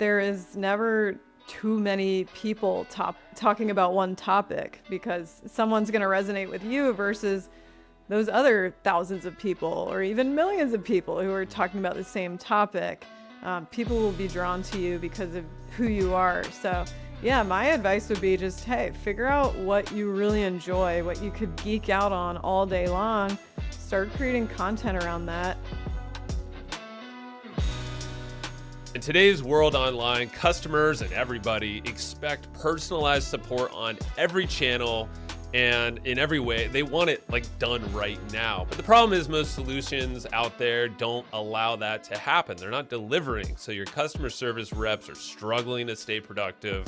there is never too many people talking about one topic, because someone's going to resonate with you versus those other thousands of people or even millions of people who are talking about the same topic. People will be drawn to you because of who you are. So yeah, my advice would be just, hey, figure out what you really enjoy, what you could geek out on all day long. Start creating content around that. In today's world online, customers and everybody expect personalized support on every channel and in every way. They want it like done right now. But the problem is most solutions out there don't allow that to happen. They're not delivering. So your customer service reps are struggling to stay productive,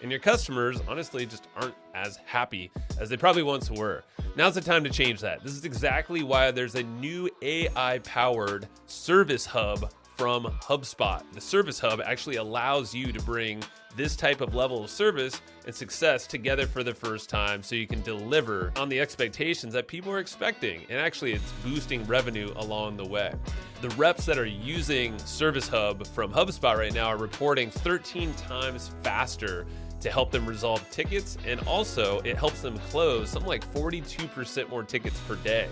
and your customers honestly just aren't as happy as they probably once were. Now's the time to change that. This is exactly why there's a new AI-powered service hub from HubSpot. The Service Hub actually allows you to bring this type of level of service and success together for the first time, so you can deliver on the expectations that people are expecting. And actually, it's boosting revenue along the way. The reps that are using Service Hub from HubSpot right now are reporting 13 times faster to help them resolve tickets, and also it helps them close something like 42% more tickets per day.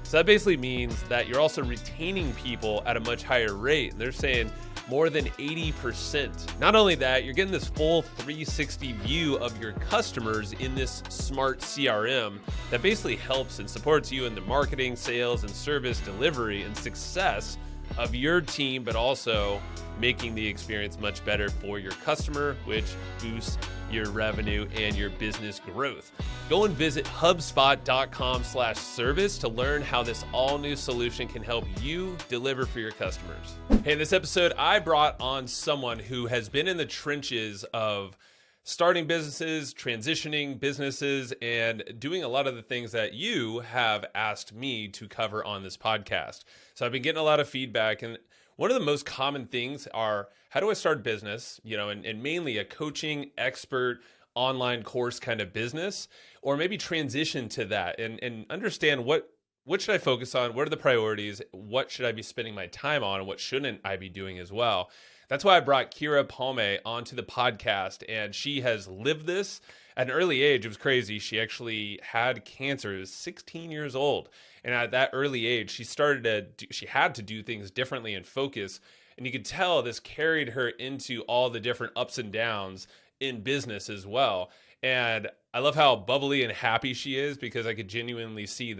So that basically means that you're also retaining people at a much higher rate. They're saying more than 80%. Not only that, you're getting this full 360 view of your customers in this smart CRM that basically helps and supports you in the marketing, sales, and service delivery and success of your team, but also making the experience much better for your customer, which boosts your revenue and your business growth. Go and visit HubSpot.com/service to learn how this all new solution can help you deliver for your customers. Hey, in this episode, I brought on someone who has been in the trenches of starting businesses, transitioning businesses, and doing a lot of the things that you have asked me to cover on this podcast. So I've been getting a lot of feedback, and one of the most common things are, how do I start a business? And mainly a coaching expert online course kind of business, or maybe transition to that and understand what should I focus on? What are the priorities? What should I be spending my time on? And what shouldn't I be doing as well? That's why I brought Keara Palmay onto the podcast, and she has lived this at an early age. It was crazy. She actually had cancer. She was 16 years old. And at that early age, she had to do things differently and focus. And you could tell this carried her into all the different ups and downs in business as well. And I love how bubbly and happy she is, because I could genuinely see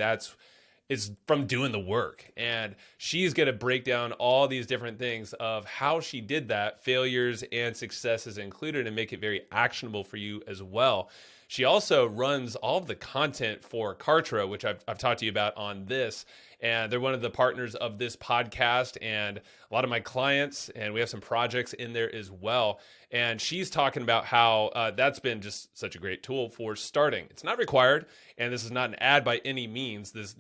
it's from doing the work. And she's going to break down all these different things of how she did that, failures and successes included, and make it very actionable for you as well. She also runs all of the content for Kartra, which I've talked to you about on this. And they're one of the partners of this podcast and a lot of my clients. And we have some projects in there as well. And she's talking about how that's been just such a great tool for starting. It's not required, and this is not an ad by any means, this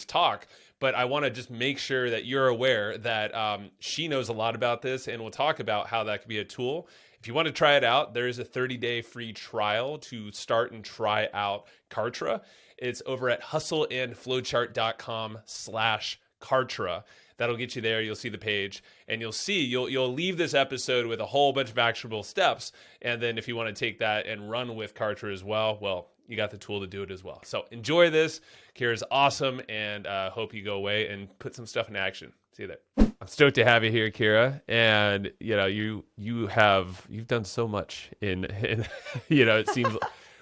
talk, but I want to just make sure that you're aware that she knows a lot about this, and we'll talk about how that could be a tool. If you want to try it out, there is a 30-day free trial to start and try out Kartra. It's over at hustleandflowchart.com/Kartra. That'll get you there. You'll see the page, and you'll leave this episode with a whole bunch of actionable steps. And then if you want to take that and run with Kartra as well, you got the tool to do it as well. So enjoy this. Keara's awesome, and hope you go away and put some stuff in action. See you there. I'm stoked to have you here, Keara. And you've done so much in it seems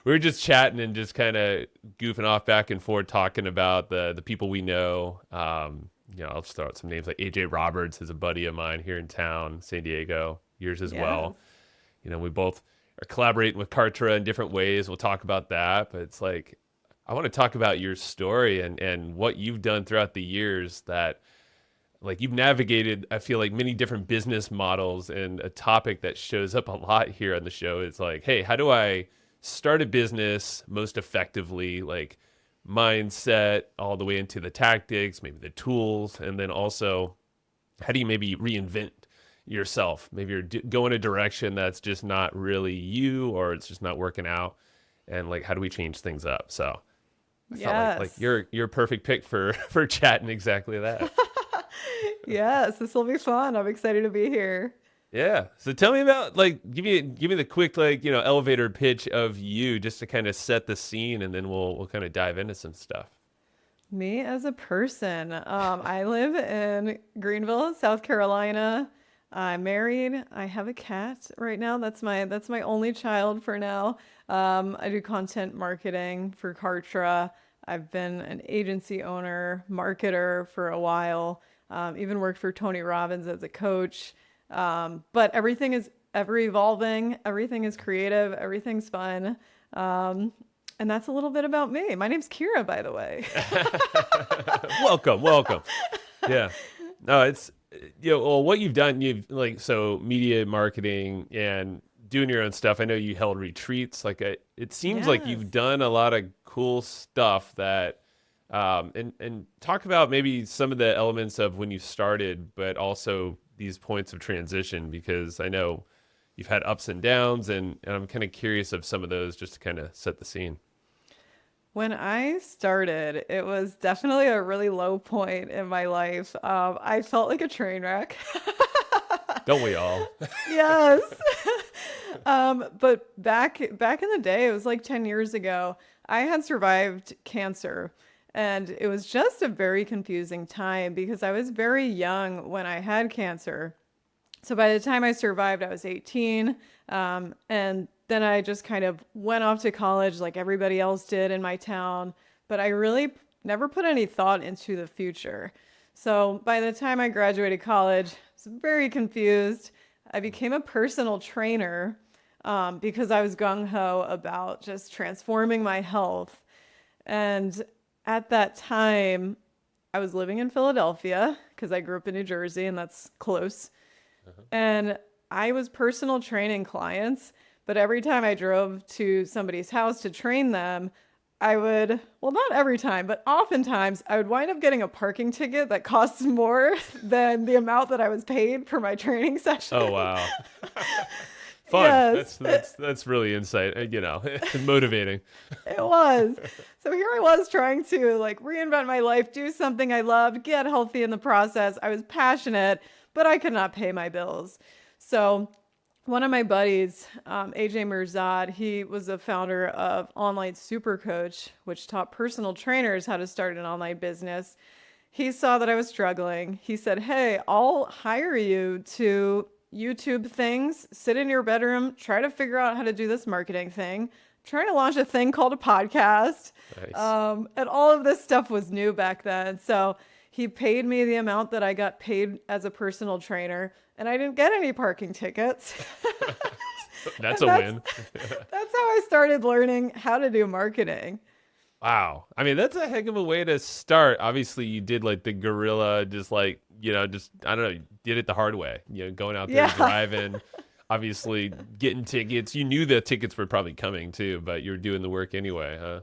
we were just chatting and just kind of goofing off back and forth, talking about the people we know. I'll just throw out some names like AJ Roberts is a buddy of mine here in town, San Diego, yours as well. We both are collaborating with Kartra in different ways. We'll talk about that, but it's like, I want to talk about your story and what you've done throughout the years, that like you've navigated, I feel like, many different business models, and a topic that shows up a lot here on the show is like, hey, how do I start a business most effectively? Like mindset all the way into the tactics, maybe the tools, and then also how do you maybe reinvent yourself? Maybe you're going a direction that's just not really you, or it's just not working out, and like how do we change things up? So I felt like you're a perfect pick for chatting exactly that. Yes, this will be fun. I'm excited to be here. Yeah. So tell me about give me the quick elevator pitch of you just to kind of set the scene, and then we'll kind of dive into some stuff. Me as a person, I live in Greenville, South Carolina. I'm married. I have a cat right now. That's my only child for now. I do content marketing for Kartra. I've been an agency owner, marketer for a while. Even worked for Tony Robbins as a coach. But everything is ever evolving. Everything is creative. Everything's fun. And that's a little bit about me. My name's Keara, by the way. Welcome. Yeah. No, it's well, what you've done, you've media marketing and doing your own stuff. I know you held retreats. It seems like you've done a lot of cool stuff that and talk about maybe some of the elements of when you started, but also these points of transition, because I know you've had ups and downs, and I'm kind of curious of some of those just to kind of set the scene. When I started, it was definitely a really low point in my life. I felt like a train wreck. Don't we all? Yes. But back in the day, it was like 10 years ago, I had survived cancer. And it was just a very confusing time because I was very young when I had cancer. So by the time I survived, I was 18. And then I just kind of went off to college like everybody else did in my town. But I really never put any thought into the future. So by the time I graduated college, I was very confused. I became a personal trainer because I was gung-ho about just transforming my health. And at that time, I was living in Philadelphia because I grew up in New Jersey and that's close. And I was personal training clients, but every time I drove to somebody's house to train them, I would, well, not every time, but oftentimes I would wind up getting a parking ticket that costs more than the amount that I was paid for my training session. Oh, wow. Fun. Yes. That's really insight, motivating. It was. So here I was trying to reinvent my life, do something I loved, get healthy in the process. I was passionate, but I could not pay my bills. So one of my buddies, AJ Mirzad, he was the founder of Online Super Coach, which taught personal trainers how to start an online business. He saw that I was struggling. He said, "Hey, I'll hire you to YouTube things, sit in your bedroom, try to figure out how to do this marketing thing." I'm trying to launch a thing called a podcast. Nice. And all of this stuff was new back then. So he paid me the amount that I got paid as a personal trainer, and I didn't get any parking tickets. That's a win. That's how I started learning how to do marketing. Wow. I mean, that's a heck of a way to start. Obviously, you did the guerrilla, I don't know, did it the hard way, going out there, driving, obviously getting tickets. You knew the tickets were probably coming too, but you're doing the work anyway, huh?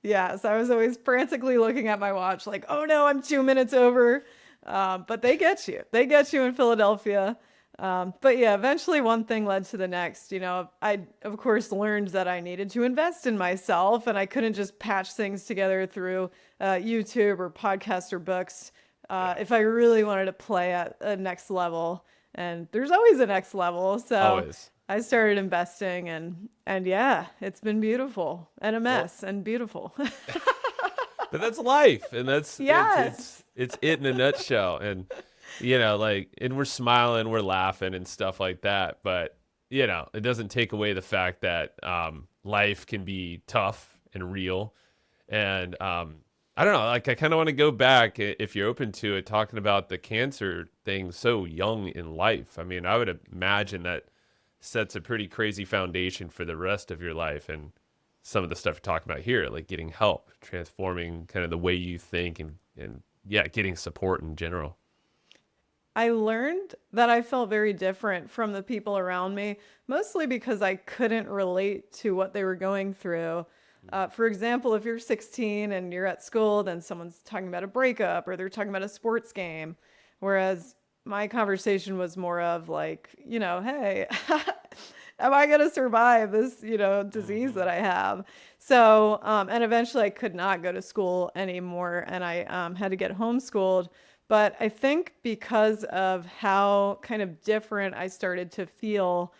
Yeah, so I was always frantically looking at my watch like, oh no, I'm 2 minutes over. But they get you. They get you in Philadelphia. But yeah, eventually one thing led to the next. I, of course, learned that I needed to invest in myself, and I couldn't just patch things together through YouTube or podcasts or books if I really wanted to play at a next level. And there's always a next level. So always. I started investing, and yeah, it's been beautiful and a mess and beautiful. But that's life, and that's yes. it's it in a nutshell. And and we're smiling, we're laughing and stuff like that. But it doesn't take away the fact that life can be tough and real. And I don't know, I kind of want to go back, if you're open to it, talking about the cancer thing so young in life. I mean, I would imagine that sets a pretty crazy foundation for the rest of your life, and some of the stuff we're talking about here, like getting help, transforming kind of the way you think, and getting support in general. I learned that I felt very different from the people around me, mostly because I couldn't relate to what they were going through. For example, if you're 16 and you're at school, then someone's talking about a breakup or they're talking about a sports game, whereas my conversation was more of hey, am I going to survive this, disease that I have? So, and eventually I could not go to school anymore, and I had to get homeschooled. But I think because of how kind of different I started to feel,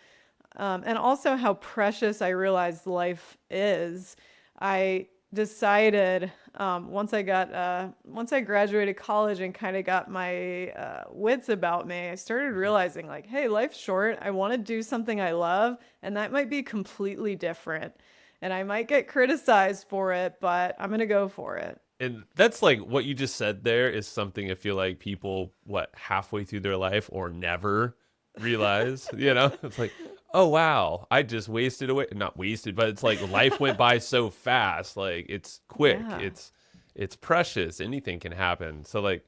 and also how precious I realized life is, I decided once I graduated college and kind of got my wits about me, I started realizing like, hey, life's short. I want to do something I love, and that might be completely different. And I might get criticized for it, but I'm gonna go for it. And that's like what you just said there is something I feel like people, what, halfway through their life or never realize, It's like, oh, wow, I just wasted away. Not wasted, but it's like life went by so fast. Like it's quick. Yeah, It's precious. Anything can happen. So like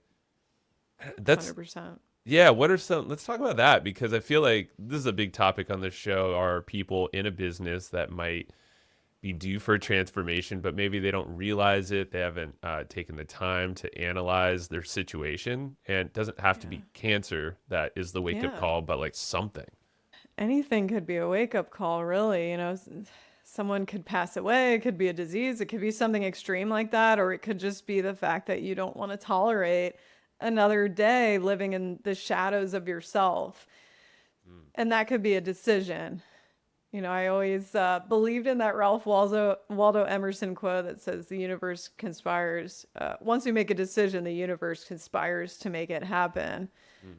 that's, 100%. yeah. What are let's talk about that because I feel like this is a big topic on this show are people in a business that might be due for a transformation, but maybe they don't realize it. They haven't taken the time to analyze their situation. And it doesn't have to Yeah. be cancer that is the wake up Yeah. call, but like something. Anything could be a wake up call, really. Someone could pass away, it could be a disease, it could be something extreme like that, or it could just be the fact that you don't want to tolerate another day living in the shadows of yourself. And that could be a decision. I always believed in that Ralph Waldo Emerson quote that says the universe conspires. Once you make a decision, the universe conspires to make it happen.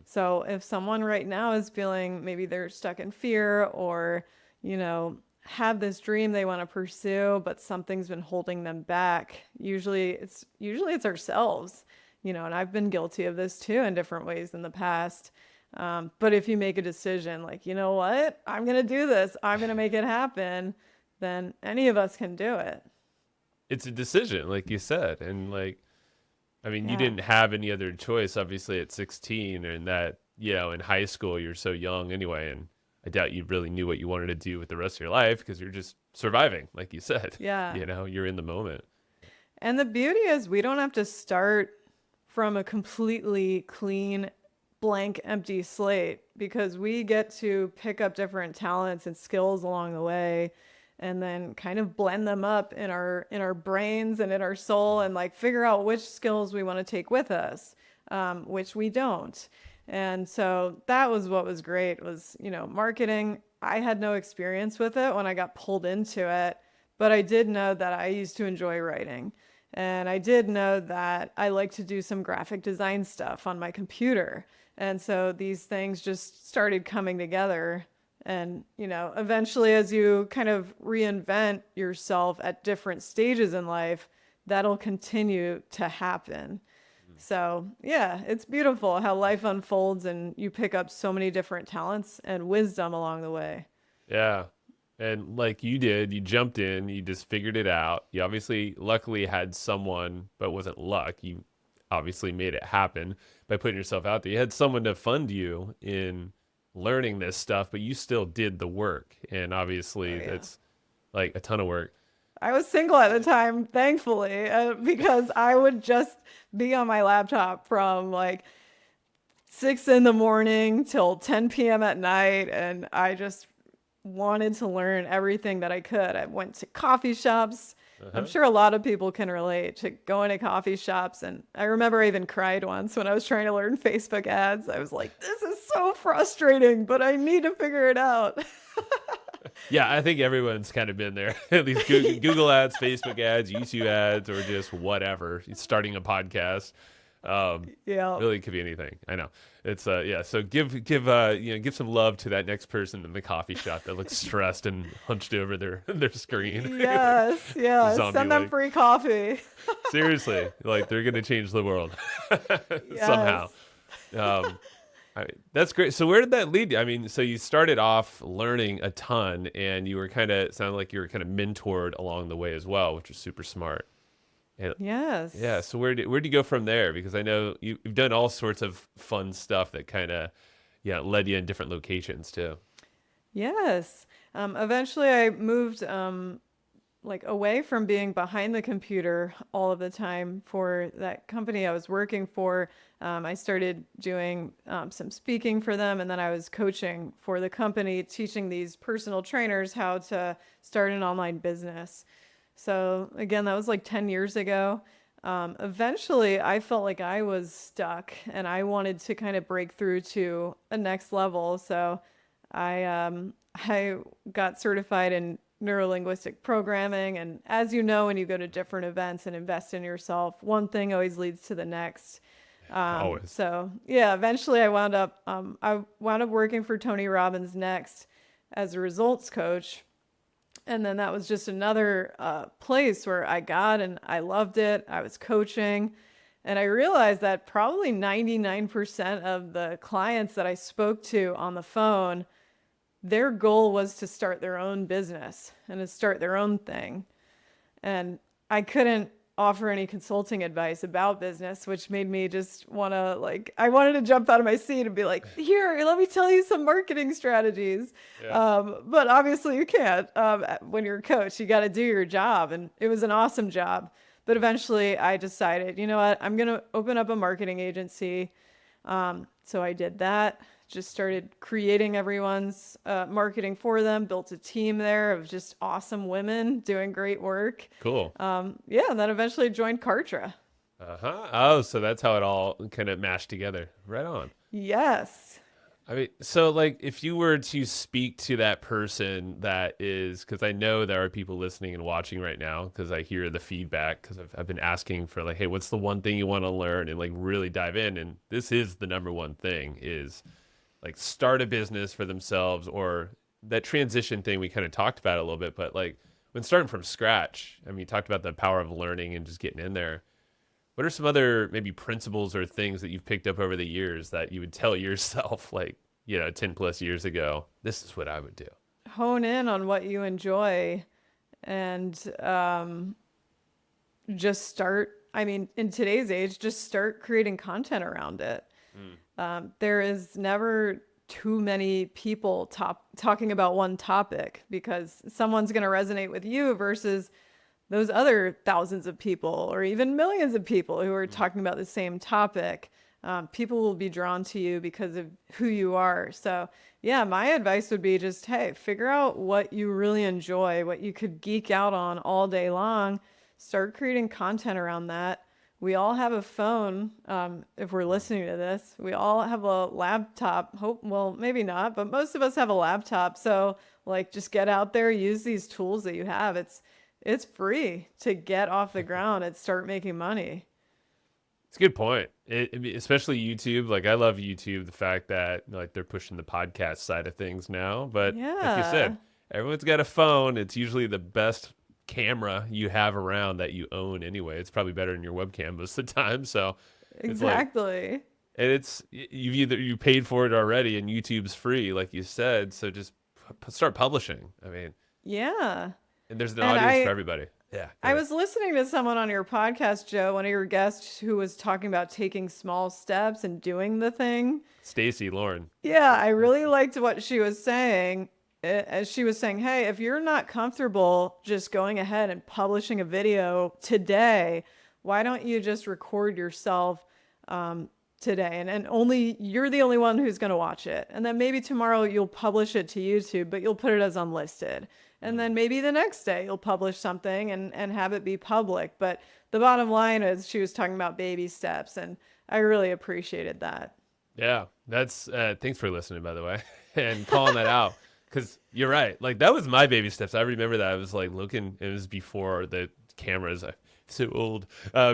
So if someone right now is feeling maybe they're stuck in fear or, have this dream they want to pursue, but something's been holding them back, usually it's ourselves, and I've been guilty of this too in different ways in the past. But if you make a decision like, you know what, I'm going to do this, I'm going to make it happen, then any of us can do it. It's a decision, like you said. And like, I mean, you Yeah. didn't have any other choice, obviously, at 16, and that, in high school, you're so young anyway. And I doubt you really knew what you wanted to do with the rest of your life because you're just surviving, like you said. Yeah. You're in the moment. And the beauty is we don't have to start from a completely clean, blank, empty slate because we get to pick up different talents and skills along the way and then kind of blend them up in our brains and in our soul and like figure out which skills we want to take with us, which we don't. And so that was what was great was, marketing. I had no experience with it when I got pulled into it, but I did know that I used to enjoy writing. And I did know that I like to do some graphic design stuff on my computer. And so these things just started coming together. And, eventually, as you kind of reinvent yourself at different stages in life, that'll continue to happen. So, yeah, it's beautiful how life unfolds and you pick up so many different talents and wisdom along the way. Yeah. And like you did, you jumped in, you just figured it out. You obviously, luckily, had someone, but it wasn't luck. You obviously made it happen by putting yourself out there. You had someone to fund you in learning this stuff, but you still did the work. And obviously, Oh, yeah. that's like a ton of work. I was single at the time, thankfully, because I would just be on my laptop from like 6 in the morning till 10 p.m. at night. And I just wanted to learn everything that I could. I went to coffee shops. I'm sure a lot of people can relate to going to coffee shops. And I remember I even cried once when I was trying to learn Facebook ads. I was like, this is so frustrating, but I need to figure it out. Yeah, I think everyone's kind of been there. At least Google ads, Facebook ads, YouTube ads, or just whatever. Starting a podcast. Yeah. Really, it could be anything. I know. It's yeah. So give some love to that next person in the coffee shop that looks stressed and hunched over their screen. Yes. Yeah. Send them Zombie-like. free coffee. Seriously, like they're gonna change the world Yes. somehow. That's great. So where did that lead you? I mean, so you started off learning a ton, and you were sounded like you were kind of mentored along the way as well, which is super smart. And, Yes. yeah. So where'd you go from there? Because I know you've done all sorts of fun stuff that kind of, led you in different locations too. Yes. Eventually I moved like away from being behind the computer all of the time for that company I was working for. I started doing some speaking for them, and then I was coaching for the company, teaching these personal trainers how to start an online business. So again, that was like 10 years ago. Eventually I felt like I was stuck and I wanted to kind of break through to a next level. So I got certified in neurolinguistic programming. And as you know, when you go to different events and invest in yourself, one thing always leads to the next. Always. So yeah, eventually I wound up working for Tony Robbins next as a results coach. And then that was just another place where I got and I loved it. I was coaching. And I realized that probably 99% of the clients that I spoke to on the phone, their goal was to start their own business and to start their own thing. And I couldn't offer any consulting advice about business, which made me just want to I wanted to jump out of my seat and be like, here, let me tell you some marketing strategies. But obviously you can't. When you're a coach, you got to do your job. And it was an awesome job. But eventually I decided, you know what, I'm going to open up a marketing agency. So I did that. Just started creating everyone's marketing for them, built a team there of just awesome women doing great work. Cool. Yeah, and then eventually joined Kartra. Oh, so that's how it all kind of mashed together. Right on. Yes. I mean, so like if you were to speak to that person that is, because I know there are people listening and watching right now, because I hear the feedback, because I've been asking for like, hey, what's the one thing you want to learn and like really dive in? And this is the number one thing is like start a business for themselves, or that transition thing we kind of talked about a little bit, but like when starting from scratch, I mean, you talked about the power of learning and just getting in there. What are some other maybe principles or things that you've picked up over the years that you would tell yourself like, 10 plus years ago, this is what I would do? Hone in on what you enjoy and just start. I mean, in today's age, just start creating content around it. There is never too many people talking about one topic because someone's going to resonate with you versus those other thousands of people or even millions of people who are talking about the same topic. People will be drawn to you because of who you are. So yeah, my advice would be just, hey, figure out what you really enjoy, what you could geek out on all day long. Start creating content around that. We all have a phone. If we're listening to this, we all have a laptop. Well, maybe not, but most of us have a laptop. So like, just get out there, use these tools that you have. It's free to get off the ground and start making money. It's a good point. Especially YouTube. Like I love YouTube, the fact that like they're pushing the podcast side of things now. But like you said, everyone's got a phone. It's usually the best camera you have around that you own anyway. It's probably better than your webcam most of the time. So exactly. And you paid for it already, and YouTube's free, like you said. So just start publishing. I mean, yeah. And there's an audience for everybody. Yeah. I was listening to someone on your podcast, Joe, one of your guests, who was talking about taking small steps and doing the thing. Stacy Lauren. Yeah, I really liked what she was saying. As she was saying, hey, if you're not comfortable just going ahead and publishing a video today, why don't you just record yourself today? And you're the only one who's going to watch it. And then maybe tomorrow you'll publish it to YouTube, but you'll put it as unlisted. And then maybe the next day you'll publish something and have it be public. But the bottom line is she was talking about baby steps, and I really appreciated that. Yeah, that's thanks for listening, by the way, and calling that out. Because you're right. Like, that was my baby steps. I remember that. I was like looking, it was before the cameras. I'm so old.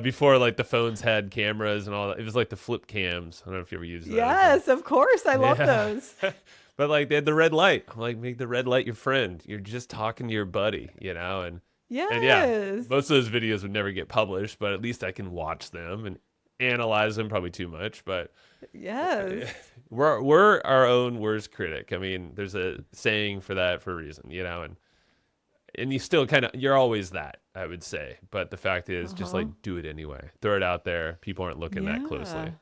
Before like the phones had cameras and all that. It was like the flip cams. I don't know if you ever used that. Yes, of course. I love those. But like they had the red light. I'm like, make the red light your friend. You're just talking to your buddy, and yes. And yeah, most of those videos would never get published, but at least I can watch them and analyze them. Probably too much, but yes, we're our own worst critic. I mean, there's a saying for that for a reason, and you still you're always that, I would say. But the fact is, just like do it anyway. Throw it out there. People aren't looking that closely.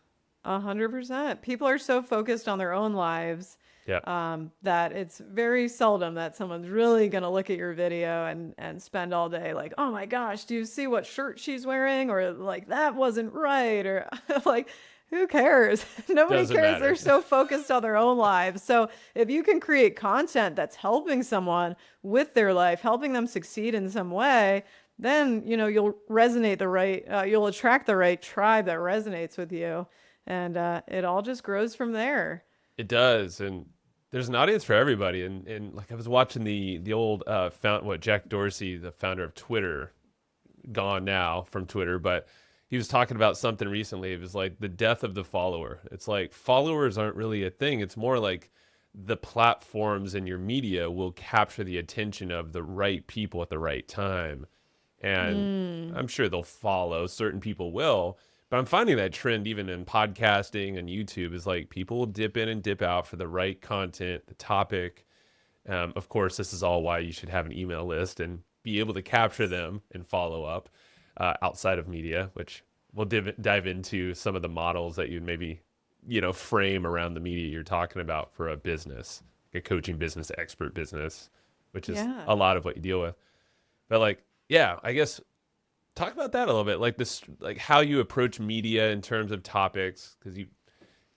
100%. People are so focused on their own lives. That it's very seldom that someone's really going to look at your video and spend all day like, oh my gosh, do you see what shirt she's wearing? Or like, that wasn't right. Or like, who cares? Nobody cares. Matter. They're so focused on their own lives. So if you can create content that's helping someone with their life, helping them succeed in some way, then, you'll you'll attract the right tribe that resonates with you. And it all just grows from there. It does. And there's an audience for everybody. And like I was watching the old Jack Dorsey, the founder of Twitter, gone now from Twitter, but he was talking about something recently. It was like the death of the follower. It's like followers aren't really a thing. It's more like the platforms and your media will capture the attention of the right people at the right time. And I'm sure they'll follow. Certain people will. But I'm finding that trend even in podcasting and YouTube is like people will dip in and dip out for the right content, the topic. Of course, this is all why you should have an email list and be able to capture them and follow up outside of media, which we'll dive into some of the models that you'd maybe, frame around the media you're talking about for a business, like a coaching business, expert business, which is a lot of what you deal with. But I guess talk about that a little bit, like this, like how you approach media in terms of topics, because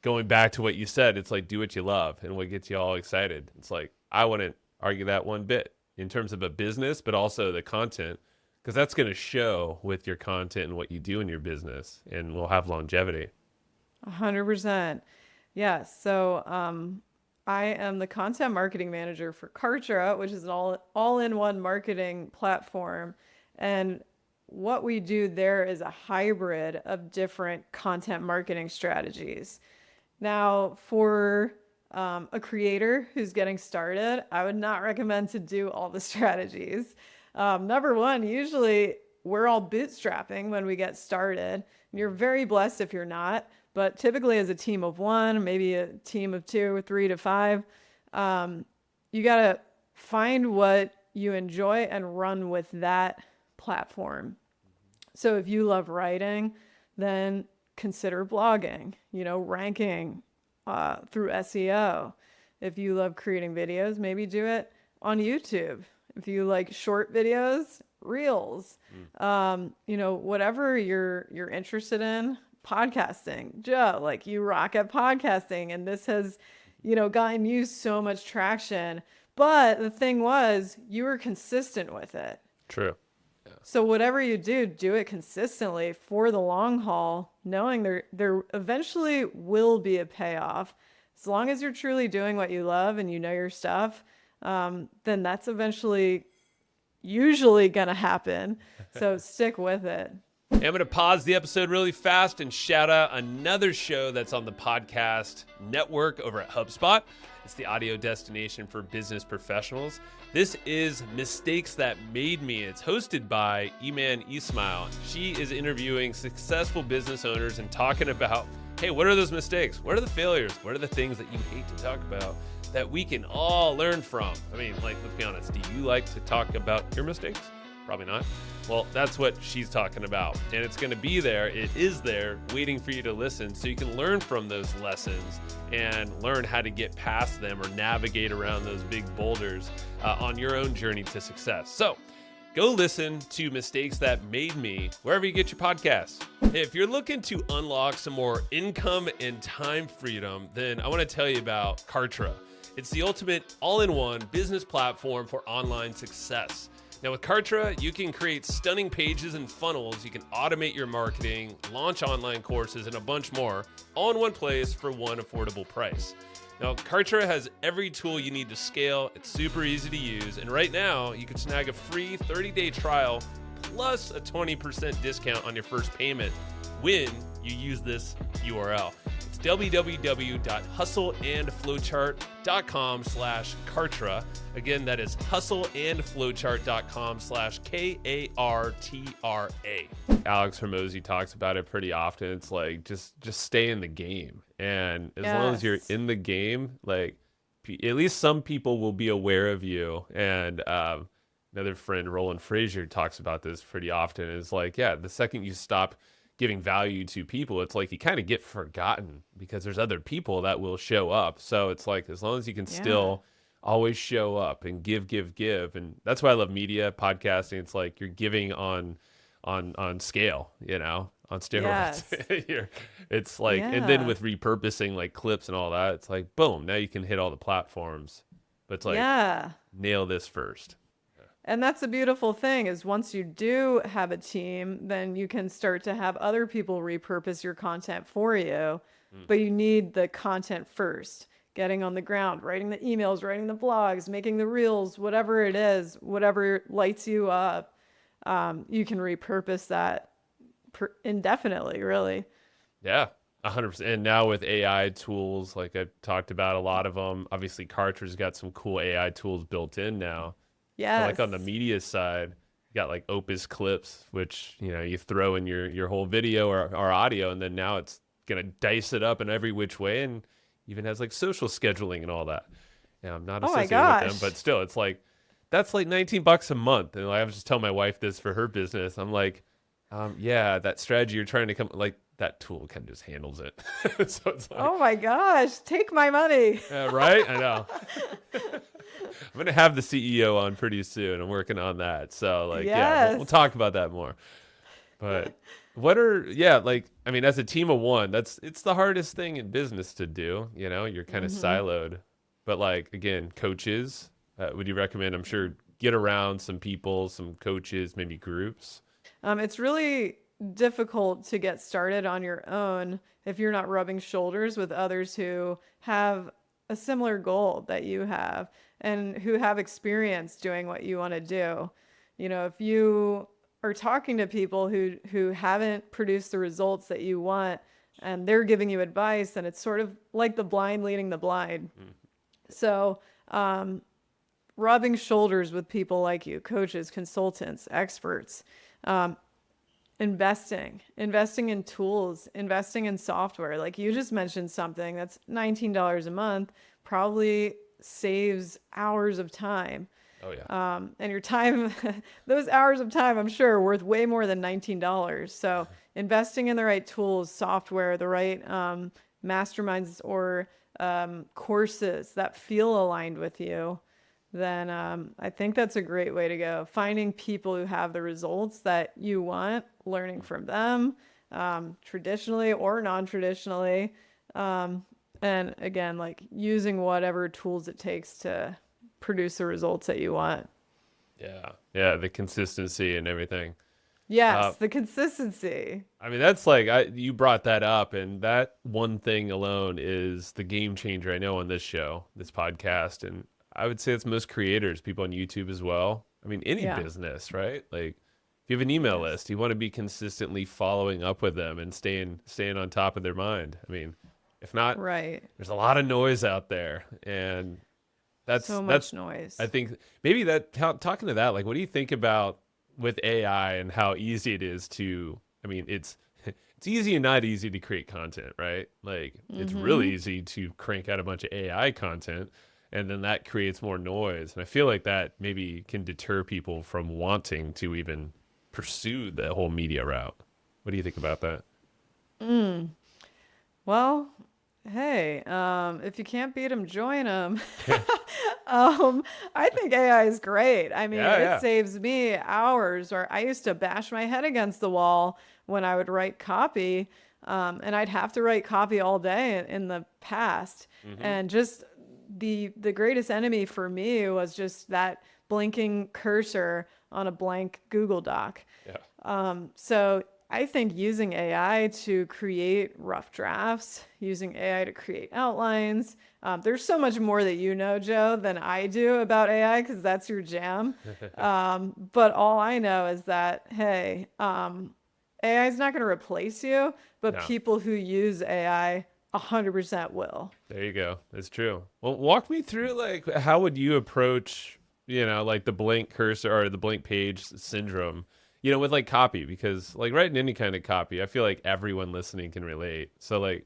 going back to what you said, it's like do what you love and what gets you all excited. It's like I wouldn't argue that one bit in terms of a business, but also the content, because that's going to show with your content and what you do in your business, and will have longevity. 100%. Yeah. So I am the content marketing manager for Kartra, which is an all-in-one marketing platform. And what we do there is a hybrid of different content marketing strategies. Now, for a creator who's getting started, I would not recommend to do all the strategies. Number one, usually we're all bootstrapping when we get started. You're very blessed if you're not, but typically as a team of one, maybe a team of 2 or 3 to 5, you got to find what you enjoy and run with that platform. So if you love writing, then consider blogging, ranking through SEO. If you love creating videos, maybe do it on YouTube. If you like short videos, reels, whatever you're interested in. Podcasting, Joe, like you rock at podcasting, and this has, gotten you so much traction. But the thing was, you were consistent with it. True. Yeah. So whatever you do it consistently for the long haul, knowing there eventually will be a payoff. As long as you're truly doing what you love and you know your stuff, then that's usually gonna happen. So stick with it. I'm going to pause the episode really fast and shout out another show that's on the podcast network over at HubSpot. It's the audio destination for business professionals. This is Mistakes That Made Me. It's hosted by Iman Ismail. She is interviewing successful business owners and talking about, hey, what are those mistakes? What are the failures? What are the things that you hate to talk about that we can all learn from? I mean, let's be honest. Do you like to talk about your mistakes? Probably not. Well, that's what she's talking about. And it's going to be there. It is there waiting for you to listen so you can learn from those lessons and learn how to get past them or navigate around those big boulders on your own journey to success. So go listen to Mistakes That Made Me wherever you get your podcasts. If you're looking to unlock some more income and time freedom, then I want to tell you about Kartra. It's the ultimate all-in-one business platform for online success. Now with Kartra, you can create stunning pages and funnels, you can automate your marketing, launch online courses, and a bunch more, all in one place for one affordable price. Now Kartra has every tool you need to scale, it's super easy to use, and right now you can snag a free 30-day trial plus a 20% discount on your first payment when you use this URL. It's www.hustleandflowchart.com/Kartra. Again, that is hustleandflowchart.com/KARTRA. Alex Hormozi talks about it pretty often. It's like, just stay in the game. And as long as you're in the game, like at least some people will be aware of you. And another friend, Roland Frazier, talks about this pretty often. It's like, the second you stop giving value to people, it's like you kind of get forgotten because there's other people that will show up. So it's like, as long as you can still always show up and give. And that's why I love media, podcasting. It's like you're giving on scale, on steroids. Yes. It's like, and then with repurposing like clips and all that, it's like, boom, now you can hit all the platforms. But it's like, nail this first. And that's a beautiful thing is once you do have a team, then you can start to have other people repurpose your content for you. But you need the content first, getting on the ground, writing the emails, writing the blogs, making the reels, whatever it is, whatever lights you up, you can repurpose that indefinitely, really. Yeah, 100%. And now with AI tools, like I talked about, a lot of them. Obviously, Kartra's got some cool AI tools built in now. But like Yes. on the media side, you got like Opus Clips, which you throw in your whole video or audio, and then now it's gonna dice it up in every which way, and even has like social scheduling and all that. Yeah, I'm not Oh my associated with them, gosh. but still, it's like that's like $19 a month. And I was just telling my wife this for her business. I'm like, yeah, that strategy you're trying to come like that tool kind of just handles it. So it's like, Oh my gosh. Take my money. right? I know. I'm gonna have the CEO on pretty soon. I'm working on that. So like, yeah, we'll Yes. talk about that more. But like, I mean, as a team of one, it's the hardest thing in business to do. You're kind of siloed. But like, again, coaches, would you recommend? I'm sure get around some people, some coaches, maybe groups. It's really difficult to get started on your own if you're not rubbing shoulders with others who have a similar goal that you have and who have experience doing what you want to do. If you are talking to people who haven't produced the results that you want and they're giving you advice, and it's sort of like the blind leading the blind. So, rubbing shoulders with people like you, coaches, consultants, experts, investing in tools, investing in software. Like you just mentioned something that's $19 a month, probably saves hours of time. Oh yeah. And your time, those hours of time, I'm sure, are worth way more than $19. So investing in the right tools, software, the right masterminds or courses that feel aligned with you, then I think that's a great way to go. Finding people who have the results that you want, learning from them, traditionally or non-traditionally. And again, like using whatever tools it takes to produce the results that you want. Yeah. Yeah. The consistency and everything. Yes, the consistency. I mean, that's like you brought that up, and that one thing alone is the game changer. I know on this show, this podcast, and I would say it's most creators, people on YouTube as well. I mean, any Yeah. business, right? Like, if you have an email Yes. list, you want to be consistently following up with them and staying on top of their mind. I mean, if not, Right. there's a lot of noise out there, and So much noise. I think maybe talking to that, like, what do you think about with AI and how easy it is to? I mean, it's easy and not easy to create content, right? Like, it's really easy to crank out a bunch of AI content, and then that creates more noise. And I feel like that maybe can deter people from wanting to even pursue the whole media route. What do you think about that? Well, hey, if you can't beat them, join them. I think AI is great. I mean, Yeah, yeah. it saves me hours. Or I used to bash my head against the wall when I would write copy, and I'd have to write copy all day in the past. And just the greatest enemy for me was just that blinking cursor on a blank Google Doc. Yeah. So I think using AI to create rough drafts, using AI to create outlines, there's so much more that you know, Joe, than I do about AI because that's your jam. But all I know is that, hey, AI is not going to replace you, but No. people who use AI 100% will. There you go. That's true. Well, walk me through like how would you approach, like the blank cursor or the blank page syndrome, with like copy, because like writing any kind of copy, I feel like everyone listening can relate. So like,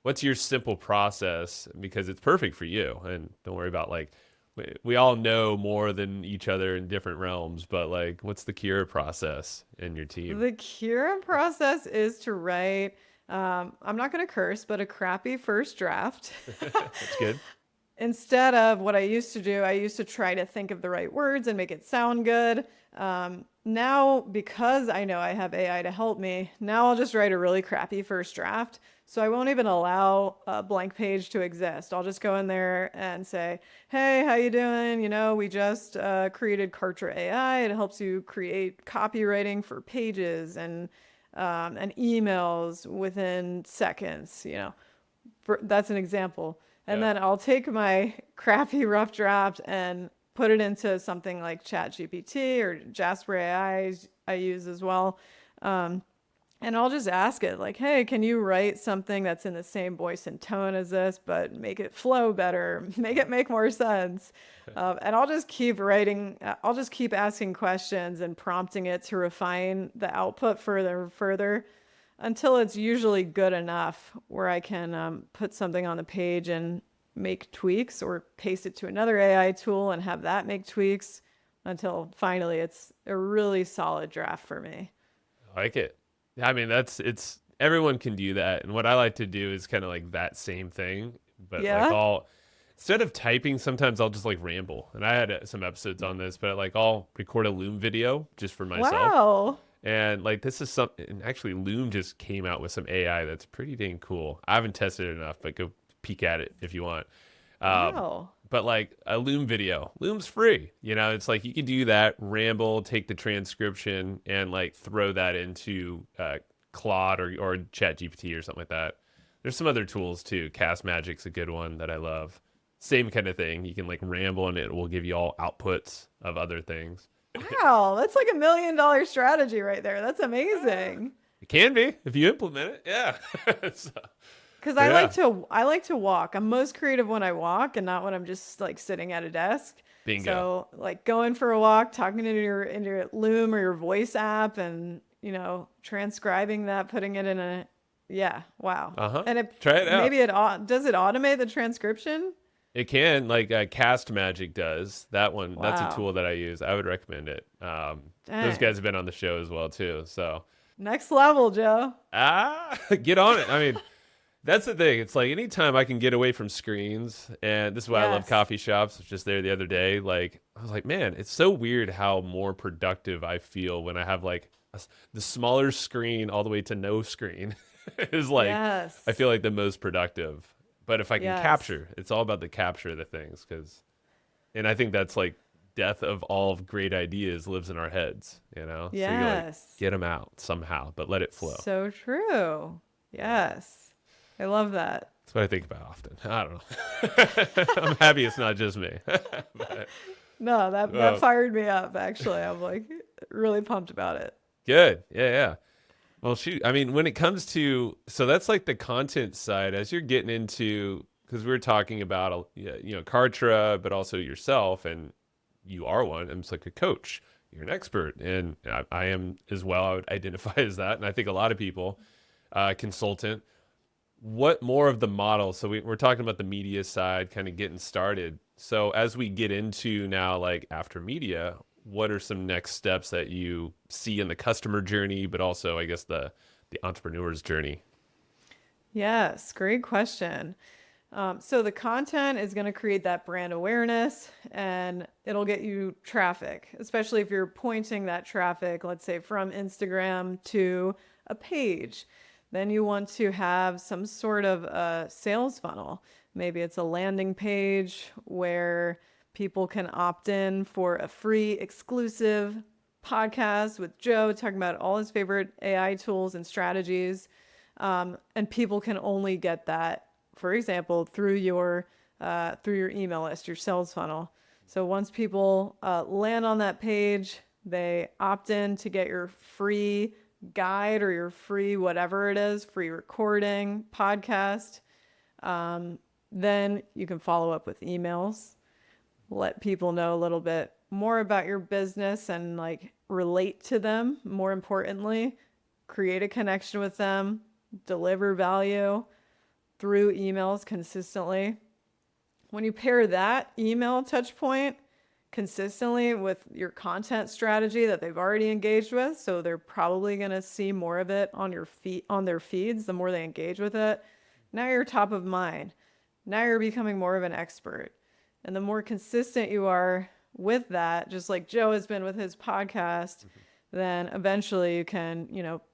what's your simple process? Because it's perfect for you, and don't worry about like, we all know more than each other in different realms, but like, what's the Keara process in your team? The Keara process is to write, I'm not going to curse, but a crappy first draft. That's good. Instead of what I used to do, I used to try to think of the right words and make it sound good. Now, because I know I have AI to help me, now I'll just write a really crappy first draft So I won't even allow a blank page to exist. I'll just go in there and say, hey, how you doing? We just created Kartra AI. It helps you create copywriting for pages and emails within seconds. That's an example. And then I'll take my crappy rough draft and put it into something like ChatGPT or Jasper AI I use as well. And I'll just ask it like, hey, can you write something that's in the same voice and tone as this, but make it flow better, make it make more sense. And I'll just keep writing. I'll just keep asking questions and prompting it to refine the output further and further until it's usually good enough where I can put something on the page and make tweaks or paste it to another AI tool and have that make tweaks until finally it's a really solid draft for me. I like it. I mean, it's everyone can do that. And what I like to do is kind of like that same thing, but like instead of typing, sometimes I'll just like ramble. And I had some episodes on this, but like I'll record a Loom video just for myself. Wow. And like this is something, and actually Loom just came out with some AI that's pretty dang cool. I haven't tested it enough, but go peek at it if you want. Wow. But like a Loom video, Loom's free. It's like you can do that, ramble, take the transcription, and like throw that into Claude or ChatGPT or something like that. There's some other tools too. Cast Magic's a good one that I love. Same kind of thing. You can like ramble and it will give you all outputs of other things. Wow, that's like $1 million strategy right there. That's amazing. It can be if you implement it. Yeah. Because I like to walk. I'm most creative when I walk and not when I'm just like sitting at a desk. Bingo. So like going for a walk, talking in your Loom or your voice app, and transcribing that, putting it in a wow. And try it out. Maybe does it automate the transcription? It can, like Cast Magic does. That one, Wow. That's a tool that I use. I would recommend it. Those guys have been on the show as well too. So next level, Joe. Get on it. I mean, that's the thing. It's like anytime I can get away from screens, and this is why I love coffee shops. I was just there the other day. Like I was like, man, it's so weird how more productive I feel when I have like the smaller screen all the way to no screen is like I feel like the most productive. But if I can capture, it's all about the capture of the things, and I think that's like death of all of great ideas lives in our heads, Yes. So you like get them out somehow, but let it flow. So true. Yes. I love that. That's what I think about often. I don't know. I'm happy it's not just me. But, no, that fired me up, actually. I'm like really pumped about it. Good. Yeah. Well, shoot. I mean, when it comes to, so that's like the content side as you're getting into, because we were talking about, Kartra, but also yourself, and you are one. I'm just like a coach. You're an expert, and I am as well. I would identify as that, and I think a lot of people, consultant. What more of the model? So we're talking about the media side, kind of getting started. So as we get into now, like after media, what are some next steps that you see in the customer journey, but also, I guess, the entrepreneur's journey? Yes, great question. So the content is going to create that brand awareness, and it'll get you traffic, especially if you're pointing that traffic, let's say from Instagram to a page. Then you want to have some sort of a sales funnel. Maybe it's a landing page where people can opt in for a free exclusive podcast with Joe talking about all his favorite AI tools and strategies. And people can only get that, for example, through your email list, your sales funnel. So once people land on that page, they opt in to get your free guide or your free whatever it is, free recording, podcast. Then you can follow up with emails, let people know a little bit more about your business and like relate to them. More importantly, create a connection with them, deliver value through emails consistently. When you pair that email touch point consistently with your content strategy that they've already engaged with, so they're probably going to see more of it on their feeds the more they engage with it. Now you're top of mind. Now you're becoming more of an expert. And the more consistent you are with that, just like Joe has been with his podcast, then eventually you can,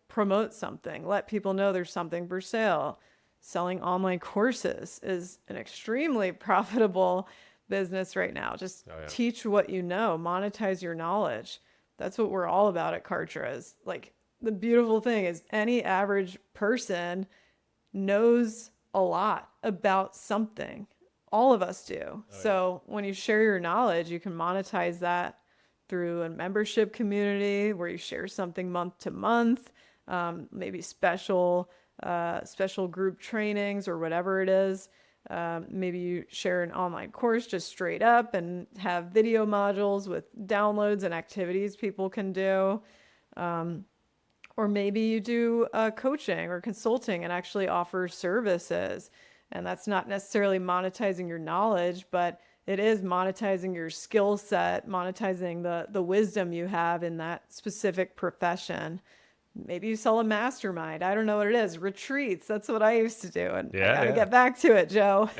promote something, let people know there's something for sale. selling online courses is an extremely profitable business right now. Just teach what you know, monetize your knowledge. That's what we're all about at Kartra. Is like, the beautiful thing is any average person knows a lot about something. All of us do. So when you share your knowledge, you can monetize that through a membership community where you share something month to month, maybe special group trainings or whatever it is. Maybe you share an online course just straight up and have video modules with downloads and activities people can do. Or maybe you do coaching or consulting and actually offer services. And that's not necessarily monetizing your knowledge, but it is monetizing your skill set, monetizing the wisdom you have in that specific profession. Maybe you sell a mastermind. I don't know what it is. Retreats. That's what I used to do. And I got to get back to it, Joe.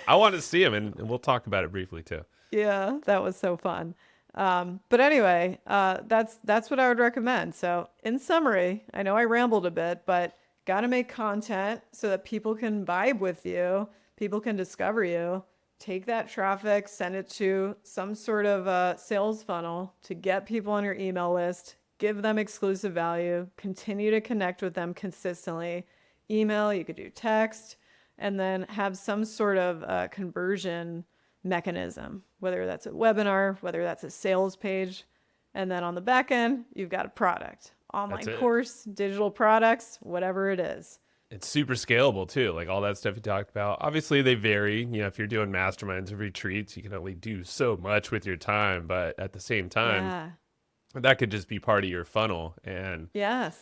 I want to see them, and we'll talk about it briefly too. Yeah, that was so fun. But anyway, that's what I would recommend. So in summary, I know I rambled a bit, but got to make content so that people can vibe with you, people can discover you, take that traffic, send it to some sort of sales funnel to get people on your email list, give them exclusive value, continue to connect with them consistently. Email, you could do text, and then have some sort of conversion mechanism, whether that's a webinar, whether that's a sales page. And then on the back end, you've got a product, online course, digital products, whatever it is. It's super scalable too. Like all that stuff you talked about. Obviously they vary. You know, if you're doing masterminds or retreats, you can only do so much with your time, but at the same time, that could just be part of your funnel. And yes,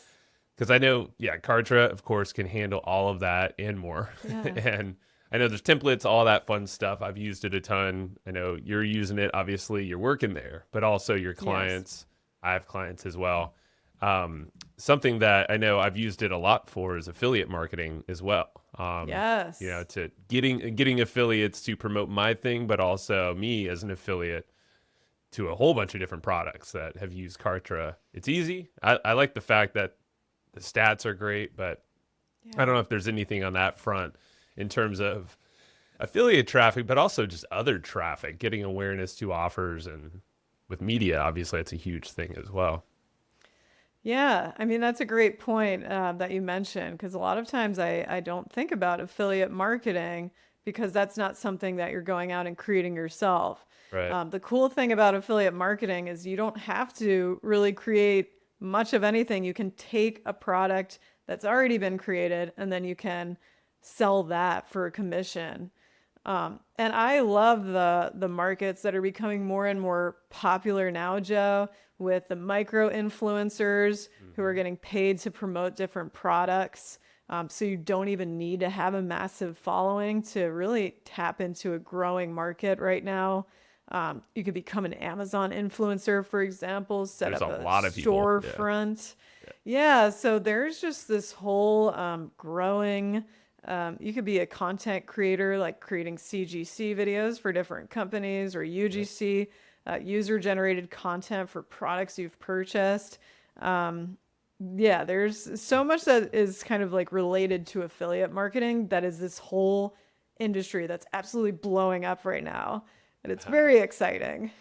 because I know, Kartra, of course, can handle all of that and more. And I know there's templates, all that fun stuff. I've used it a ton. I know you're using it. Obviously, you're working there, but also your clients. I have clients as well. Something that I know I've used it a lot for is affiliate marketing as well. You know, to getting affiliates to promote my thing, but also me as an affiliate to a whole bunch of different products that have used Kartra. It's easy. I like the fact that the stats are great, but I don't know if there's anything on that front in terms of affiliate traffic, but also just other traffic, getting awareness to offers. And with media, obviously, it's a huge thing as well. Yeah, I mean, that's a great point that you mentioned, because a lot of times I don't think about affiliate marketing because that's not something that you're going out and creating yourself. Right. The cool thing about affiliate marketing is you don't have to really create much of anything. You can take a product that's already been created and then you can sell that for a commission. And I love the markets that are becoming more and more popular now, Joe, with the micro influencers who are getting paid to promote different products. So you don't even need to have a massive following to really tap into a growing market right now. You could become an Amazon influencer, for example, set There's up a lot of people. storefront. Yeah, so there's just this whole growing. You could be a content creator, like creating CGC videos for different companies, or UGC, user-generated content for products you've purchased. There's so much that is kind of like related to affiliate marketing that is this whole industry that's absolutely blowing up right now. And it's very exciting.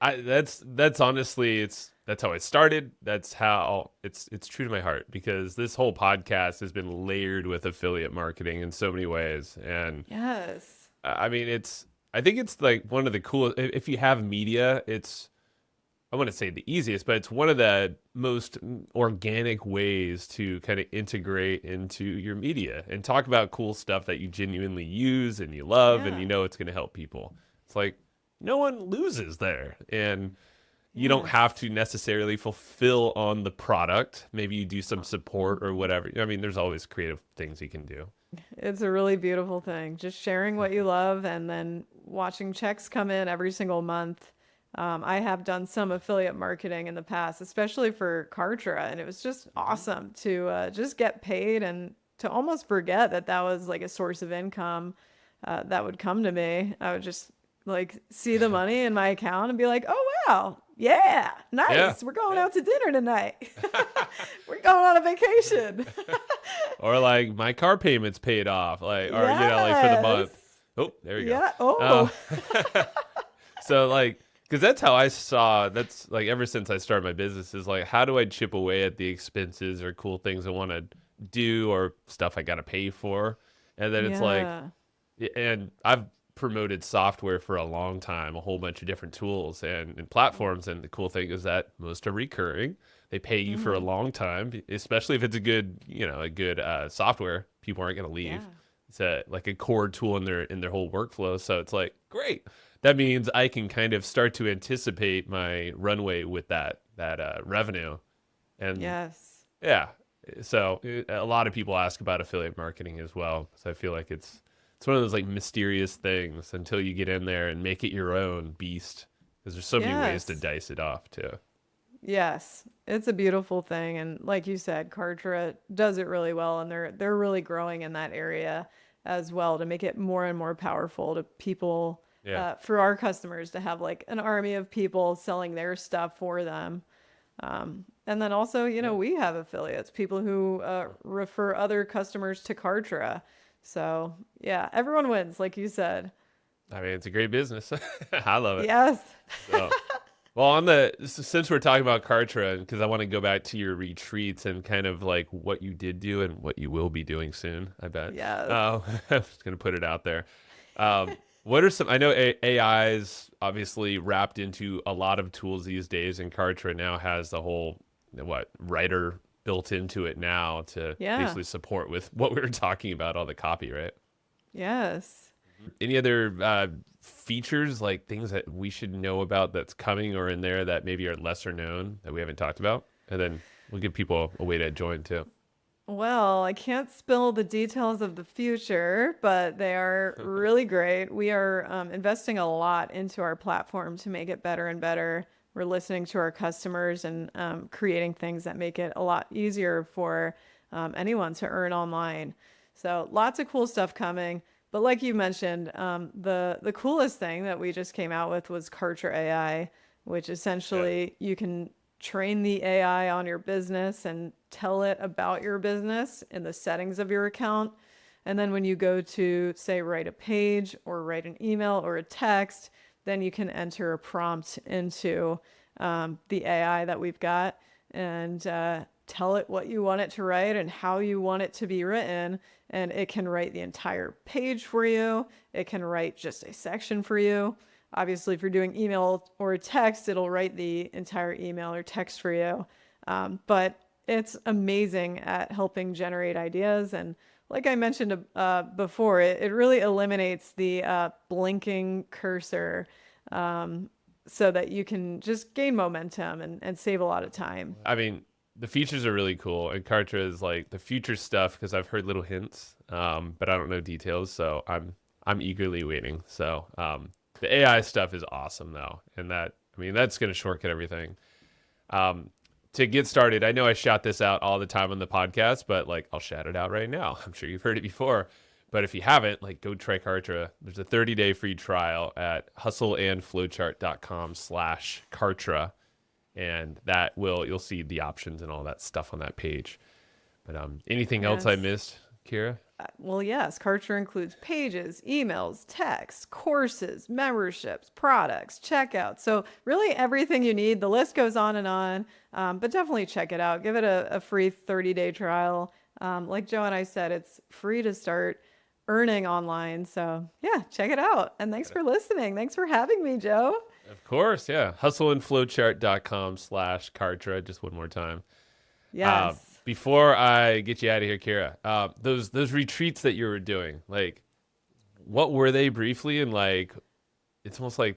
That's honestly, that's how it started. That's how it's true to my heart, because this whole podcast has been layered with affiliate marketing in so many ways. And yes, I mean, I think it's like one of the coolest, if you have media, I want to say the easiest, but it's one of the most organic ways to kind of integrate into your media and talk about cool stuff that you genuinely use and you love and you know it's going to help people. It's like no one loses there. And you don't have to necessarily fulfill on the product. Maybe you do some support or whatever. I mean, there's always creative things you can do. It's a really beautiful thing. Just sharing what you love and then watching checks come in every single month. I have done some affiliate marketing in the past, especially for Kartra, and it was just awesome to just get paid and to almost forget that was like a source of income that would come to me. I would just like see the money in my account and be like, oh, wow. Yeah, nice. We're going out to dinner tonight. We're going on a vacation. Or like my car payment's paid off, like, or like for the Yes. month. Oh, there we go. Yeah. Oh. So like, because that's how I saw. That's like ever since I started my business is like, how do I chip away at the expenses or cool things I want to do or stuff I got to pay for, and then it's like, Yeah. and I've promoted software for a long time, a whole bunch of different tools and platforms, and the cool thing is that most are recurring. They pay you for a long time, especially if it's a good, a good software. People aren't going to leave. Yeah. It's like a core tool in their whole workflow. So it's like, great. That means I can kind of start to anticipate my runway with that revenue. And Yes. yeah, so a lot of people ask about affiliate marketing as well. So I feel like it's one of those like mysterious things until you get in there and make it your own beast. Because there's so many ways to Yes. dice it off too. Yes, it's a beautiful thing, and like you said, Kartra does it really well, and they're really growing in that area as well to make it more and more powerful to people, Yeah. for our customers to have like an army of people selling their stuff for them. And then also, we have affiliates, people who refer other customers to Kartra. So yeah, everyone wins, like you said. I mean, it's a great business. I love it. Yes. So, well, since we're talking about Kartra, because I want to go back to your retreats and kind of like what you did do and what you will be doing soon, I bet. Yes. I'm just going to put it out there. What are some, I know AI is obviously wrapped into a lot of tools these days, and Kartra now has the whole, writer built into it now to Yeah. basically support with what we were talking about, all the copy, right? Yes. Any other features, like things that we should know about that's coming or in there that maybe are lesser known that we haven't talked about? And then we'll give people a way to join too. Well, I can't spill the details of the future, but they are really great. We are investing a lot into our platform to make it better and better. We're listening to our customers and creating things that make it a lot easier for anyone to earn online. So lots of cool stuff coming. But like you mentioned, the coolest thing that we just came out with was Kartra AI, which essentially you can train the AI on your business and tell it about your business in the settings of your account. And then when you go to, say, write a page or write an email or a text, then you can enter a prompt into the AI that we've got and tell it what you want it to write and how you want it to be written. And it can write the entire page for you. It can write just a section for you. Obviously, if you're doing email or text, it'll write the entire email or text for you. But it's amazing at helping generate ideas. And like I mentioned before, it really eliminates the blinking cursor so that you can just gain momentum and save a lot of time. I mean, the features are really cool, and Kartra is like the future stuff because I've heard little hints, but I don't know details, so I'm eagerly waiting. So the AI stuff is awesome though, and that's going to shortcut everything. To get started, I know I shout this out all the time on the podcast, but like I'll shout it out right now. I'm sure you've heard it before, but if you haven't, like go try Kartra. There's a 30-day free trial at hustleandflowchart.com/Kartra. And you'll see the options and all that stuff on that page. But anything else I missed, Keara? Well, yes, Kartra includes pages, emails, texts, courses, memberships, products, checkout. So really everything you need. The list goes on and on, but definitely check it out. Give it a free 30-day trial. Like Joe and I said, it's free to start earning online. So yeah, check it out. And thanks for listening. Thanks for having me, Joe. Of course, yeah. Hustleandflowchart.com/Kartra. Just one more time. Yes. Before I get you out of here, Keara, those retreats that you were doing, like, what were they briefly? And like, it's almost like,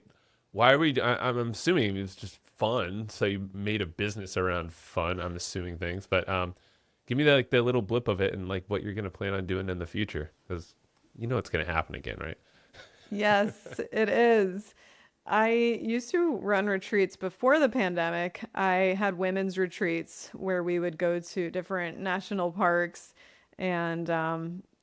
why are I'm assuming it was just fun. So you made a business around fun. I'm assuming things, but give me the little blip of it and like what you're gonna plan on doing in the future, because it's gonna happen again, right? Yes, it is. I used to run retreats before the pandemic. I had women's retreats where we would go to different national parks and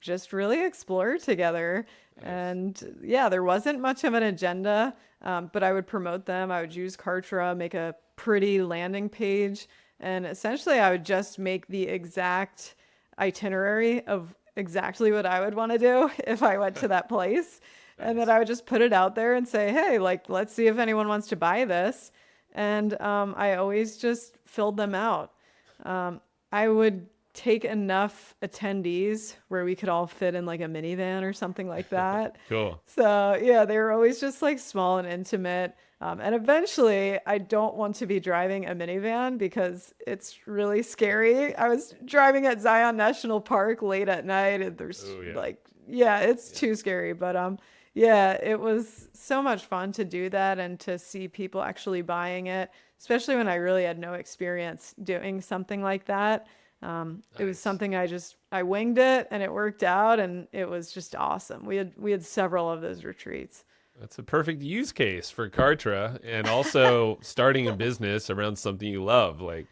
just really explore together. Nice. And yeah, there wasn't much of an agenda, but I would promote them. I would use Kartra, make a pretty landing page, and essentially I would just make the exact itinerary of exactly what I would want to do if I went to that place. And then I would just put it out there and say, hey, like, let's see if anyone wants to buy this. And I always just filled them out. I would take enough attendees where we could all fit in like a minivan or something like that. Cool. So yeah, they were always just like small and intimate. And eventually I don't want to be driving a minivan because it's really scary. I was driving at Zion National Park late at night and there's it's too scary. But yeah, it was so much fun to do that and to see people actually buying it, especially when I really had no experience doing something like that. It was something I winged it and it worked out and it was just awesome. We had several of those retreats. That's a perfect use case for Kartra and also starting a business around something you love. Like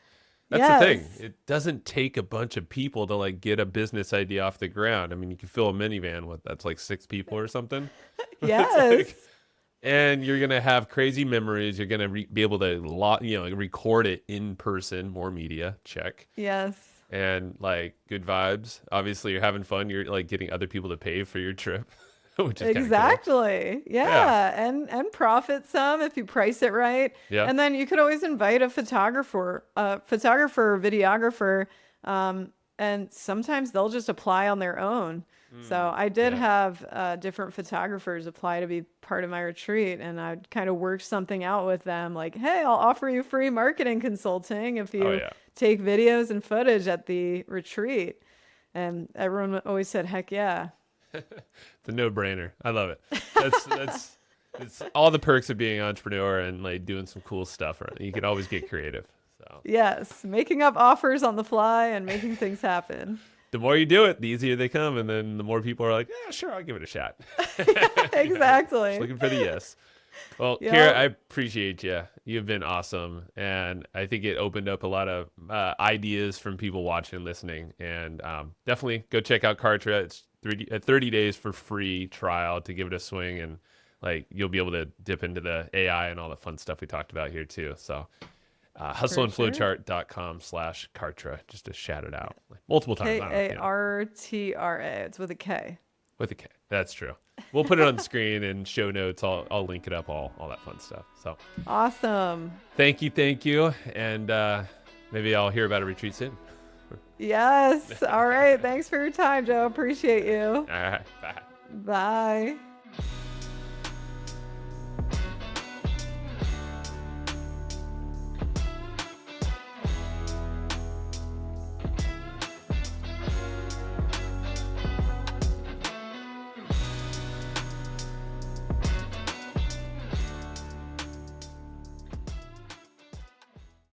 that's the thing. It doesn't take a bunch of people to like get a business idea off the ground. I mean, you can fill a minivan with that's like 6 people or something. Yes. And you're going to have crazy memories. You're going to be able to record it in person, more media, check. Yes. And like good vibes. Obviously you're having fun. You're like getting other people to pay for your trip. Which is exactly. Cool. Yeah. And profit some if you price it right. Yeah. And then you could always invite a photographer or videographer. And sometimes they'll just apply on their own. So I did have different photographers apply to be part of my retreat, and I'd kind of work something out with them like, hey, I'll offer you free marketing consulting if you take videos and footage at the retreat. And everyone always said, heck yeah. It's a no-brainer. I love it. That's it's all the perks of being an entrepreneur and like doing some cool stuff. Right? You can always get creative. So yes, making up offers on the fly and making things happen. The more you do it, the easier they come, and then the more people are like, yeah, sure, I'll give it a shot. Exactly. Just looking for the yes. Well, Keara, I appreciate you. You've been awesome, and I think it opened up a lot of ideas from people watching and listening. And definitely go check out Kartra. It's 30 days for free trial to give it a swing, and like you'll be able to dip into the AI and all the fun stuff we talked about here too. So hustleandflowchart.com/Kartra, just to shout it out like multiple times. Kartra. It's with a K. With a K. That's true. We'll put it on the screen and show notes. I'll link it up, all that fun stuff. So awesome. Thank you. And maybe I'll hear about a retreat soon. Yes. All right. Thanks for your time, Joe. Appreciate you. All right. Bye. Bye.